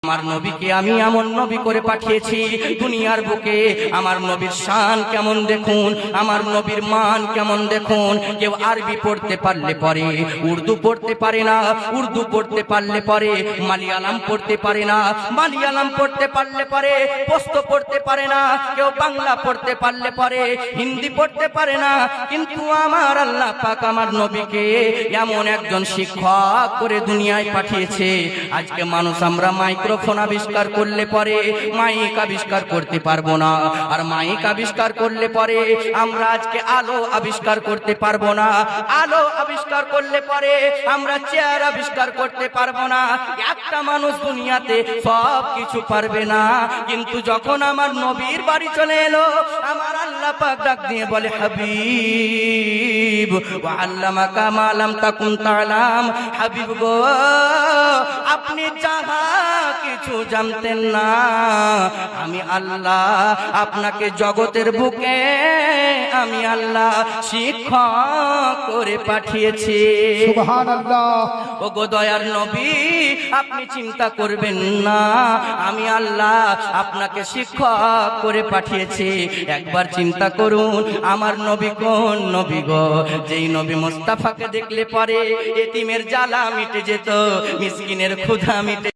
আমার নবীকে আমি এমন নবী করে পাঠিয়েছি দুনিয়ার বুকে। আমার নবীর শান কেমন দেখুন, আমার নবীর মান কেমন দেখুন। কেউ আরবি পড়তে পারলে পরে, উর্দু পড়তে পারে না, উর্দু পড়তে পারলে পরে মালিয়ালাম পড়তে পারে না, মালিয়ালাম পড়তে পারলে পরে পশতো পড়তে পারে না, কেউ বাংলা পড়তে পারলে পরে হিন্দি পড়তে পারে না। কিন্তু আমার আল্লাহ পাক আমার নবীকে এমন একজন শিক্ষক করে দুনিয়ায় পাঠিয়েছে। আজকে মানুষ আমরা মাইক্রোফোন আবিষ্কার করলে পরে মাইক আবিষ্কার করতে পারবো না, আর মাইক আবিষ্কার করলে পরে আমরা আজকে আলো আবিষ্কার করতে পারবো না, আলো আবিষ্কার করলে পরে আমরা চেয়ার আবিষ্কার করতে পারবো না। একটা মানুষ দুনিয়াতে সব কিছু পারবে না, কিন্তু যখন আমার নবীর বাড়ি চলে এলো আমার আল্লাহ পাক ডাক দিয়ে বলে, হাবিব ওয়া আল্লামাকা মা লাম তাকুন তাআলাম। হাবিব গো, আপনি যাহা কিছু জানতেন না, আমি আল্লাহ আপনাকে জগতের বুকে আমি আল্লাহ শিক্ষক করে পাঠিয়েছি। সুবহানাল্লাহ। ও গো দয়ার নবী, আপনি চিন্তা করবেন না, আমি আল্লাহ আপনাকে শিক্ষক করে পাঠিয়েছি। একবার চিন্তা করুন, আমার নবী কোন নবী গো, যেই নবী মুস্তাফাকে দেখলে পরে এতিমের জ্বালা মিটে যেত, মিসকিনের ক্ষুধা মিটে